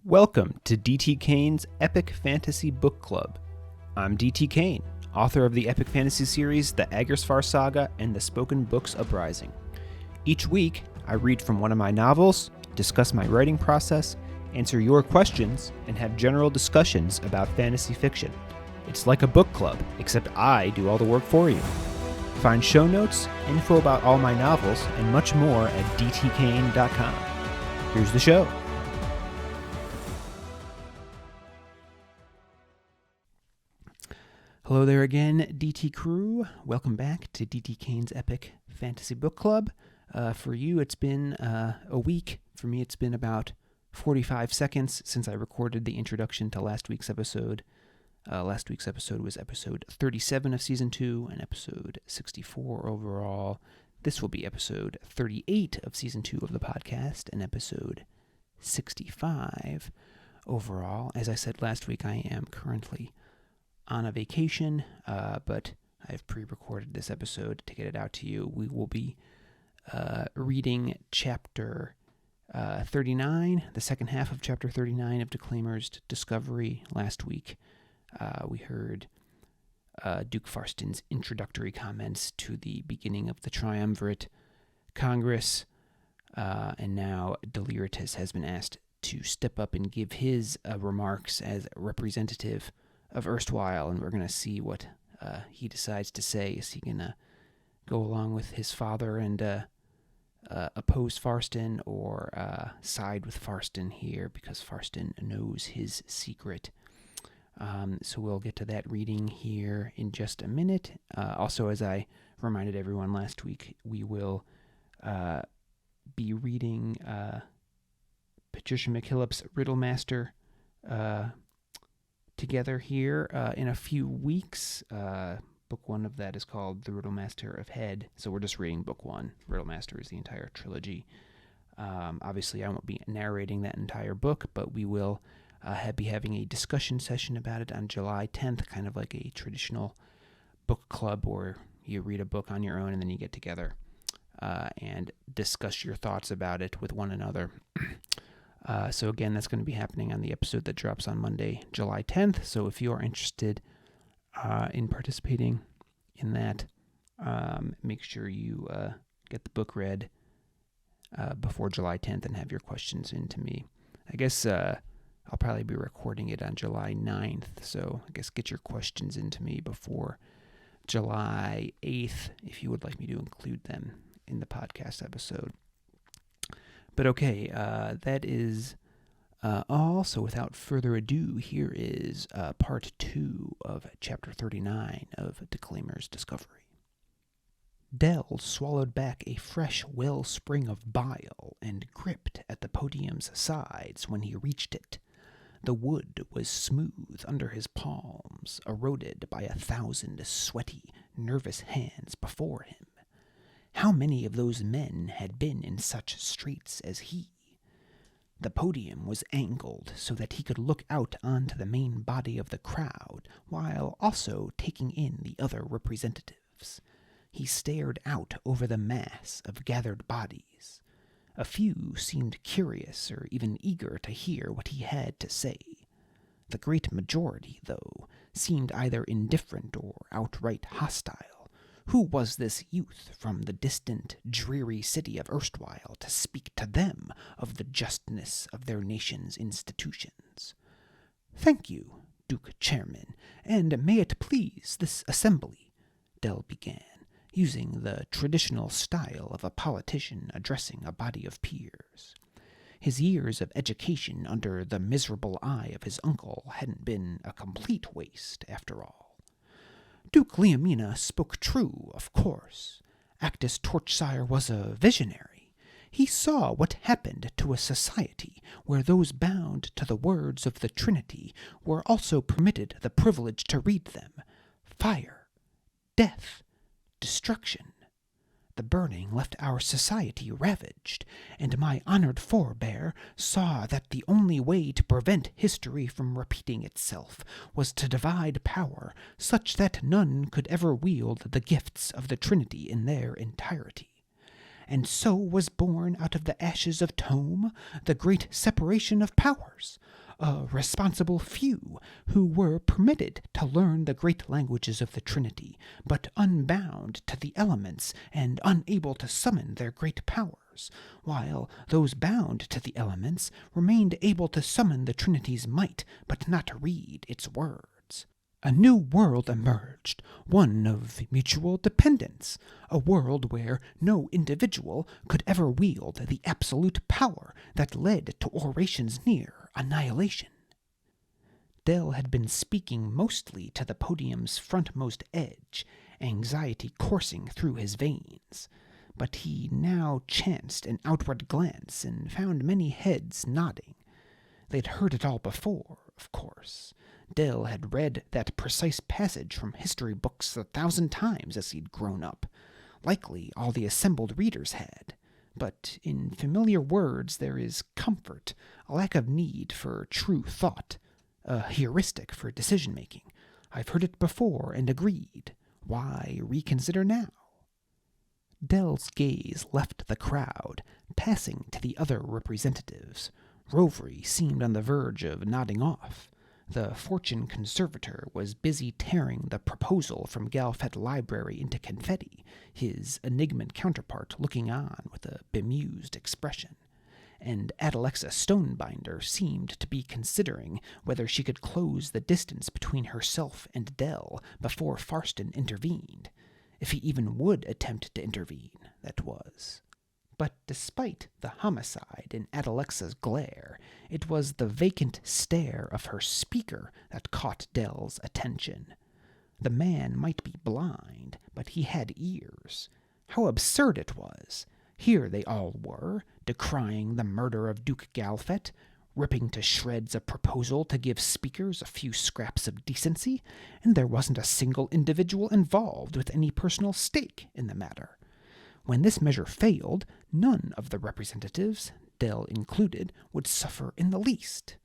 Welcome to DT Kane's Epic Fantasy Book Club. I'm DT Kane, author of the epic fantasy series The Acktus Saga and the spoken books Uprising. Each week, I read from one of my novels, discuss my writing process, answer your questions, and have general discussions about fantasy fiction. It's like a book club, except I do all the work for you. Find show notes, info about all my novels, and much more at dtkane.com. Here's the show. Hello there again, DT crew. Welcome back to DT Kane's Epic Fantasy Book Club. For you, it's been a week. For me, it's been about 45 seconds since I recorded the introduction to last week's episode. Last week's episode was episode 37 of Season 2 and episode 64 overall. This will be episode 38 of Season 2 of the podcast and episode 65 overall. As I said last week, I am currently on a vacation, but I've pre-recorded this episode to get it out to you. We will be reading chapter 39, the second half of chapter 39 of Declaimer's Discovery. Last week, we heard Duke Farston's introductory comments to the beginning of the Triumvirate Congress, and now Deliritous has been asked to step up and give his remarks as representative of erstwhile, and we're going to see what he decides to say. Is he going to go along with his father and oppose Farston, or side with Farston here because Farston knows his secret? So we'll get to that reading here in just a minute. Also, as I reminded everyone last week, we will be reading Patricia McKillop's Riddlemaster together here in a few weeks. Book one of that is called The Riddlemaster of Head, so we're just reading book one. Riddlemaster is the entire trilogy. Obviously, I won't be narrating that entire book, but we will be having a discussion session about it on July 10th, kind of like a traditional book club where you read a book on your own and then you get together and discuss your thoughts about it with one another. So again, that's going to be happening on the episode that drops on Monday, July 10th. So if you are interested in participating in that, make sure you get the book read before July 10th and have your questions in to me. I guess I'll probably be recording it on July 9th, so I guess get your questions into me before July 8th if you would like me to include them in the podcast episode. But okay, that is all. So without further ado, here is part 2 of chapter 39 of Declaimer's Discovery. Del swallowed back a fresh wellspring of bile and gripped at the podium's sides when he reached it. The wood was smooth under his palms, eroded by 1,000 sweaty, nervous hands before him. How many of those men had been in such straits as he? The podium was angled so that he could look out onto the main body of the crowd, while also taking in the other representatives. He stared out over the mass of gathered bodies. A few seemed curious or even eager to hear what he had to say. The great majority, though, seemed either indifferent or outright hostile. Who was this youth from the distant, dreary city of erstwhile to speak to them of the justness of their nation's institutions? "Thank you, Duke Chairman, and may it please this assembly," Del began, using the traditional style of a politician addressing a body of peers. His years of education under the miserable eye of his uncle hadn't been a complete waste, after all. Duke Leamina spoke true, of course. Acktus Torchsire was a visionary. He saw what happened to a society where those bound to the words of the Trinity were also permitted the privilege to read them. Fire, death, destruction. The burning left our society ravaged, and my honored forebear saw that the only way to prevent history from repeating itself was to divide power such that none could ever wield the gifts of the Trinity in their entirety. and so was born out of the ashes of Tome the great separation of powers, a responsible few who were permitted to learn the great languages of the Trinity, but unbound to the elements and unable to summon their great powers, while those bound to the elements remained able to summon the Trinity's might, but not read its words. A new world emerged, one of mutual dependence, a world where no individual could ever wield the absolute power that led to Oration's near annihilation. Del had been speaking mostly to the podium's frontmost edge, anxiety coursing through his veins, but he now chanced an outward glance and found many heads nodding. They'd heard it all before, of course. Del had read that precise passage from history books 1,000 times as he'd grown up. Likely all the assembled readers had. But in familiar words there is comfort, a lack of need for true thought, a heuristic for decision-making. I've heard it before and agreed. Why reconsider now? Del's gaze left the crowd, passing to the other representatives. Rovery seemed on the verge of nodding off. The Fortune Conservator was busy tearing the proposal from Galfet Library into confetti, his enigmant counterpart looking on with a bemused expression. And Adalexa Stonebinder seemed to be considering whether she could close the distance between herself and Del before Farston intervened. If he even would attempt to intervene, that was. But despite the homicide in Adalexa's glare, it was the vacant stare of her speaker that caught Del's attention. The man might be blind, but he had ears. How absurd it was! Here they all were, decrying the murder of Duke Galfet, ripping to shreds a proposal to give speakers a few scraps of decency, and there wasn't a single individual involved with any personal stake in the matter. When this measure failed, none of the representatives, Del included, would suffer in the least.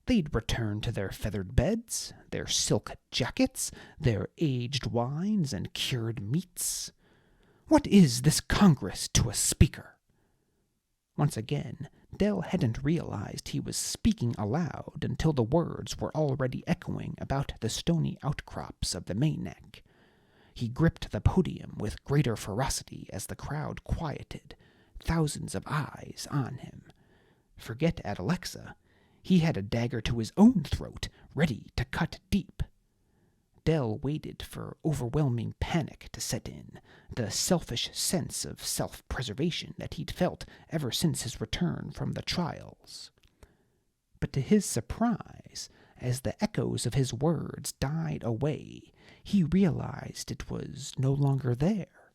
They'd return to their feathered beds, their silk jackets, their aged wines and cured meats. What is this Congress to a speaker? Once again, Del hadn't realized he was speaking aloud until the words were already echoing about the stony outcrops of the Mayneck. He gripped the podium with greater ferocity as the crowd quieted, thousands of eyes on him. Forget Adalexa. He had a dagger to his own throat, ready to cut deep. Del waited for overwhelming panic to set in, the selfish sense of self-preservation that he'd felt ever since his return from the trials. But to his surprise, as the echoes of his words died away, he realized it was no longer there.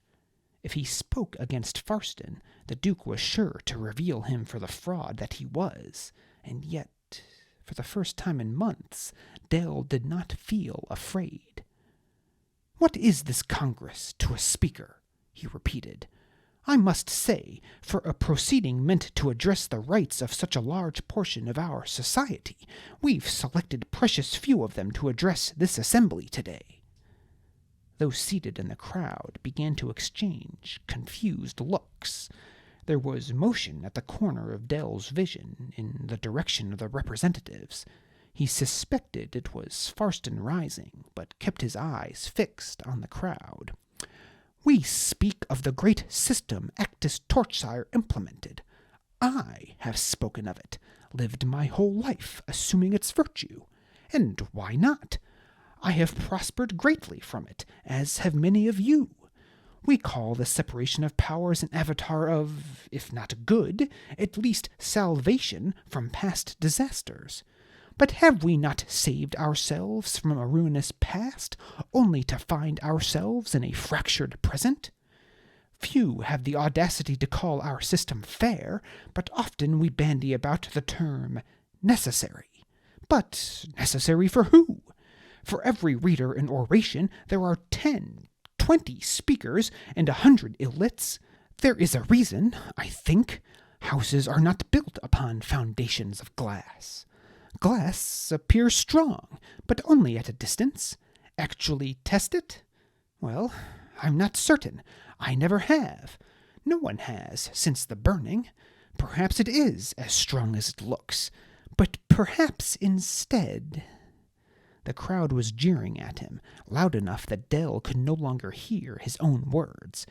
If he spoke against Farston, the Duke was sure to reveal him for the fraud that he was, and yet, for the first time in months, Del did not feel afraid. "What is this Congress to a speaker?" he repeated. "I must say, for a proceeding meant to address the rights of such a large portion of our society, we've selected precious few of them to address this assembly today." Those seated in the crowd began to exchange confused looks. There was motion at the corner of Del's vision in the direction of the representatives. He suspected it was Farston rising, but kept his eyes fixed on the crowd. "We speak of the great system Acktus Torchsire implemented. I have spoken of it, lived my whole life assuming its virtue. And why not? I have prospered greatly from it, as have many of you. We call the separation of powers an avatar of, if not good, at least salvation from past disasters. But have we not saved ourselves from a ruinous past, only to find ourselves in a fractured present? Few have the audacity to call our system fair, but often we bandy about the term necessary. But necessary for who? For every reader in oration, there are 10, 20 speakers, and 100 illits. There is a reason, I think. Houses are not built upon foundations of glass. Glass appears strong, but only at a distance. Actually test it? Well, I'm not certain. I never have. No one has, since the burning. Perhaps it is as strong as it looks, but perhaps instead... The crowd was jeering at him, loud enough that Del could no longer hear his own words.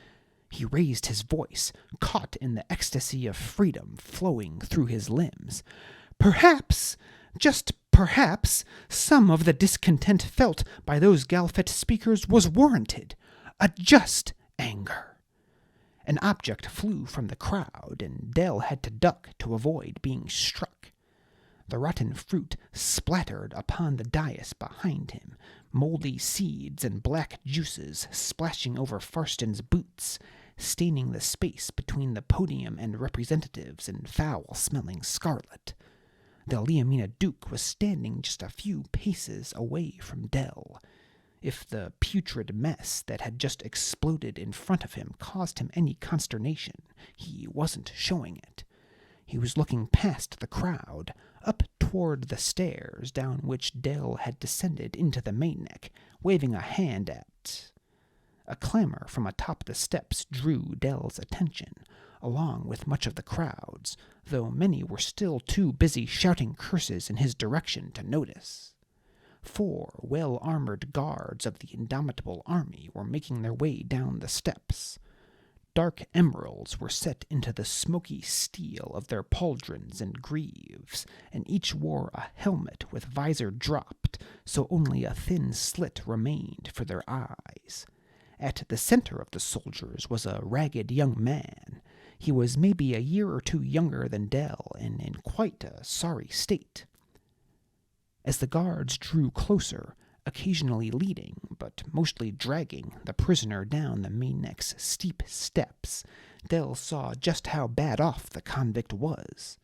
He raised his voice, caught in the ecstasy of freedom flowing through his limbs. Perhaps, just perhaps, some of the discontent felt by those Galfet speakers was warranted. A just anger. An object flew from the crowd, and Del had to duck to avoid being struck. The rotten fruit splattered upon the dais behind him, moldy seeds and black juices splashing over Farston's boots, staining the space between the podium and representatives in foul-smelling scarlet. The Leamina Duke was standing just a few paces away from Del. If the putrid mess that had just exploded in front of him caused him any consternation, he wasn't showing it. He was looking past the crowd, up toward the stairs down which Del had descended into the main neck, waving a hand at... A clamor from atop the steps drew Del's attention, along with much of the crowd's, though many were still too busy shouting curses in his direction to notice. 4 well-armored guards of the indomitable army were making their way down the steps. Dark emeralds were set into the smoky steel of their pauldrons and greaves, and each wore a helmet with visor dropped, so only a thin slit remained for their eyes. At the center of the soldiers was a ragged young man. He was maybe a year or 2 younger than Del, and in quite a sorry state. As the guards drew closer, occasionally leading, but mostly dragging, the prisoner down the main neck's steep steps, Del saw just how bad off the convict was.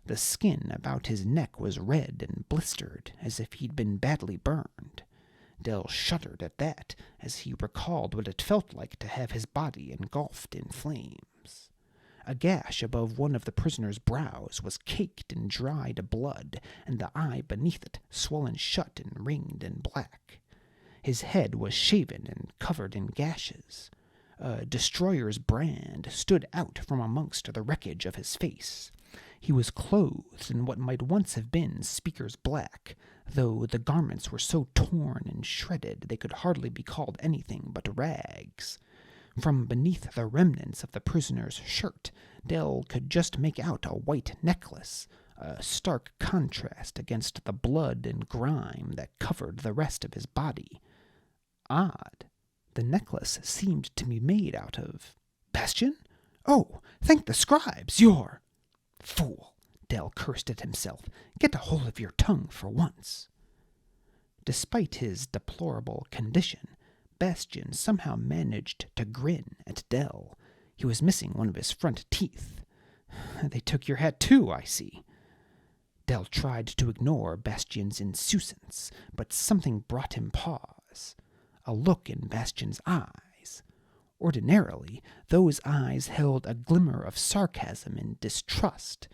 The skin about his neck was red and blistered, as if he'd been badly burned. Del shuddered at that, as he recalled what it felt like to have his body engulfed in flames. A gash above one of the prisoner's brows was caked in dried blood, and the eye beneath it swollen shut and ringed in black. His head was shaven and covered in gashes. A destroyer's brand stood out from amongst the wreckage of his face. He was clothed in what might once have been Speaker's black, though the garments were so torn and shredded they could hardly be called anything but rags. From beneath the remnants of the prisoner's shirt, Del could just make out a white necklace, a stark contrast against the blood and grime that covered the rest of his body. Odd. The necklace seemed to be made out of... Bastion? Oh, thank the scribes, you're... Fool! Del cursed at himself. Get a hold of your tongue for once. Despite his deplorable condition, Bastion somehow managed to grin at Del. He was missing one of his front teeth. They took your hat too, I see. Del tried to ignore Bastion's insouciance, but something brought him pause. A look in Bastion's eyes. Ordinarily, those eyes held a glimmer of sarcasm and distrust,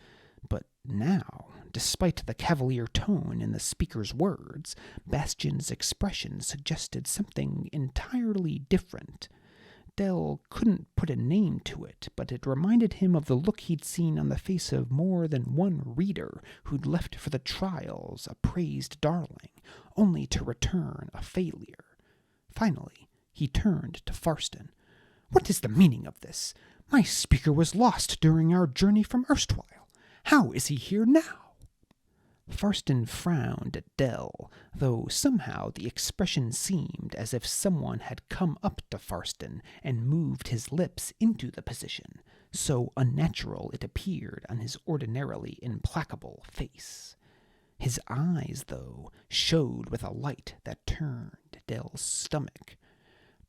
but now, despite the cavalier tone in the speaker's words, Bastion's expression suggested something entirely different. Del couldn't put a name to it, but it reminded him of the look he'd seen on the face of more than one reader who'd left for the trials a praised darling, only to return a failure. Finally, he turned to Farston. What is the meaning of this? My speaker was lost during our journey from erstwhile. How is he here now? Farston frowned at Del, though somehow the expression seemed as if someone had come up to Farston and moved his lips into the position, so unnatural it appeared on his ordinarily implacable face. His eyes, though, showed with a light that turned Del's stomach.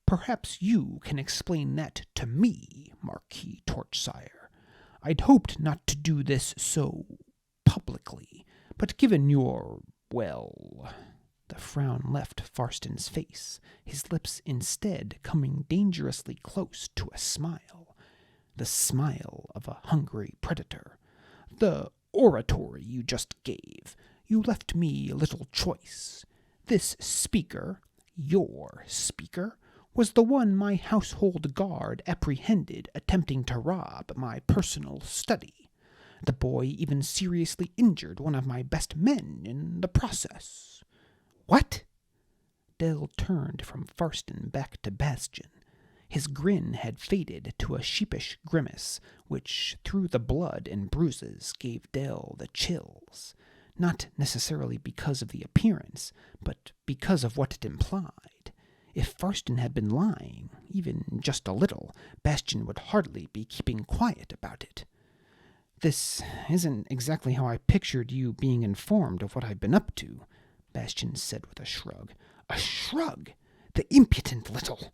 Perhaps you can explain that to me, Marquis Torchsire. I'd hoped not to do this so publicly, but given your, well... The frown left Farston's face, his lips instead coming dangerously close to a smile. The smile of a hungry predator. The oratory you just gave, you left me little choice. This speaker, your speaker, was the one my household guard apprehended attempting to rob my personal study. The boy even seriously injured one of my best men in the process." "What?" Dell turned from Farston back to Bastion. His grin had faded to a sheepish grimace, which, through the blood and bruises, gave Dell the chills. Not necessarily because of the appearance, but because of what it implied. If Farston had been lying, even just a little, Bastion would hardly be keeping quiet about it. "This isn't exactly how I pictured you being informed of what I've been up to," Bastion said with a shrug. A shrug! The impudent little...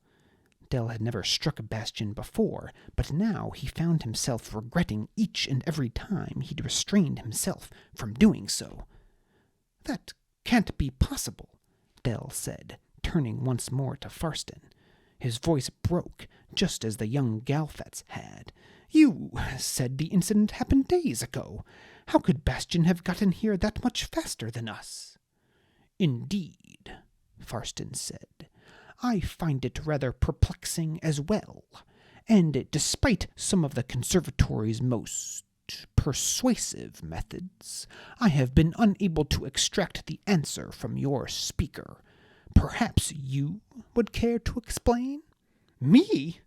Dell had never struck Bastion before, but now he found himself regretting each and every time he'd restrained himself from doing so. "That can't be possible," Dell said, turning once more to Farston. His voice broke, just as the young Galfet's had. "You said the incident happened days ago. How could Bastion have gotten here that much faster than us?" "Indeed," Farston said. "I find it rather perplexing as well, and despite some of the conservatory's most persuasive methods, I have been unable to extract the answer from your speaker. Perhaps you would care to explain?" "Me?"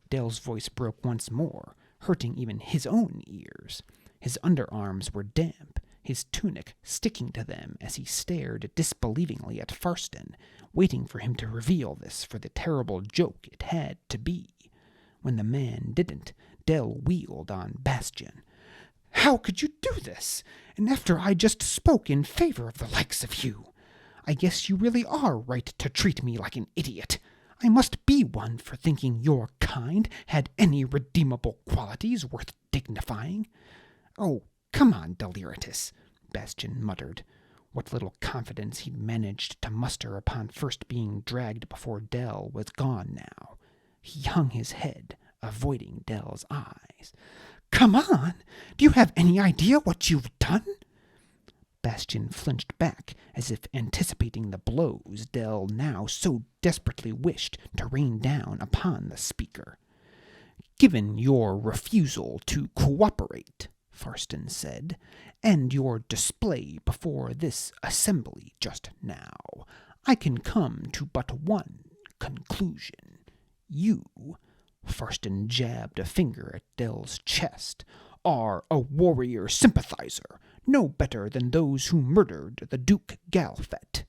Dell's voice broke once more, hurting even his own ears. His underarms were damp, his tunic sticking to them as he stared disbelievingly at Farston, waiting for him to reveal this for the terrible joke it had to be. When the man didn't, Dell wheeled on Bastion. "How could you do this? And after I just spoke in favor of the likes of you? I guess you really are right to treat me like an idiot. I must be one for thinking your kind had any redeemable qualities worth dignifying." "Oh, come on, Deliritous," Bastion muttered. What little confidence he'd managed to muster upon first being dragged before Dell was gone now. He hung his head, avoiding Dell's eyes. "Come on! Do you have any idea what you've done?" Bastion flinched back, as if anticipating the blows Dell now so desperately wished to rain down upon the speaker. "Given your refusal to cooperate," Farston said, "and your display before this assembly just now, I can come to but one conclusion. You," Farston jabbed a finger at Dell's chest, "are a warrior sympathizer, no better than those who murdered the Duke Galfet."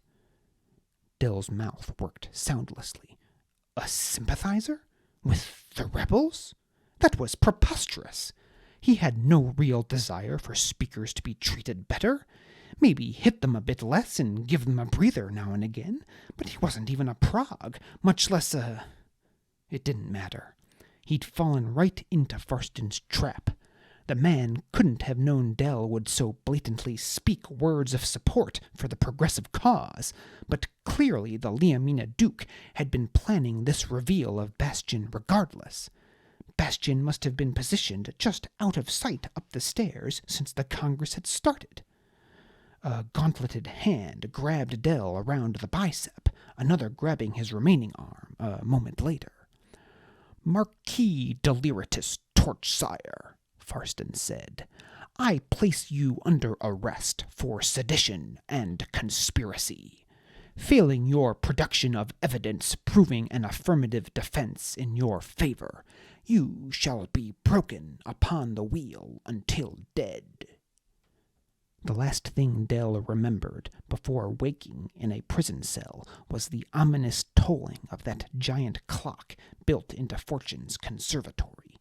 Dell's mouth worked soundlessly. A sympathizer? With the rebels? That was preposterous. He had no real desire for speakers to be treated better. Maybe hit them a bit less and give them a breather now and again, but he wasn't even a prog, much less a... It didn't matter. He'd fallen right into Farston's trap. The man couldn't have known Dell would so blatantly speak words of support for the progressive cause, but clearly the Leamina Duke had been planning this reveal of Bastion regardless. Bastion must have been positioned just out of sight up the stairs since the Congress had started. A gauntleted hand grabbed Dell around the bicep, another grabbing his remaining arm a moment later. "Marquis Deliritous Torchsire," Farston said, "I place you under arrest for sedition and conspiracy. Failing your production of evidence proving an affirmative defense in your favor, you shall be broken upon the wheel until dead." The last thing Dell remembered before waking in a prison cell was the ominous tolling of that giant clock built into Fortune's conservatory.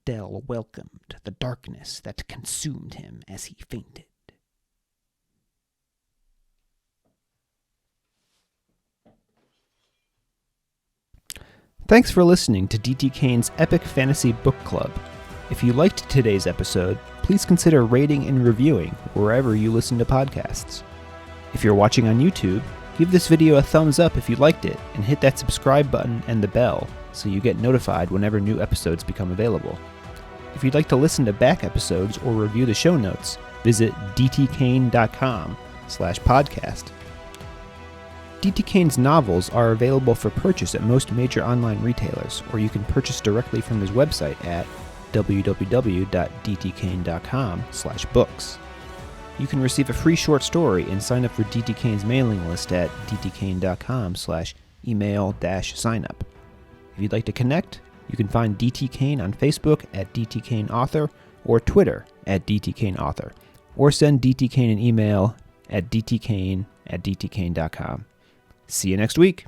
Dell welcomed the darkness that consumed him as he fainted. Thanks for listening to D.T. Kane's Epic Fantasy Book Club. If you liked today's episode, please consider rating and reviewing wherever you listen to podcasts. If you're watching on YouTube, give this video a thumbs up if you liked it, and hit that subscribe button and the bell so you get notified whenever new episodes become available. If you'd like to listen to back episodes or review the show notes, visit dtkane.com/podcast. D.T. Kane's novels are available for purchase at most major online retailers, or you can purchase directly from his website at www.dtkane.com/books. You can receive a free short story and sign up for D.T. Kane's mailing list at dtkane.com/email-signup. If you'd like to connect, you can find D.T. Kane on Facebook at D.T. Kane Author or Twitter at D.T. Kane Author, or send D.T. Kane an email at dtkane@dtkane.com. See you next week.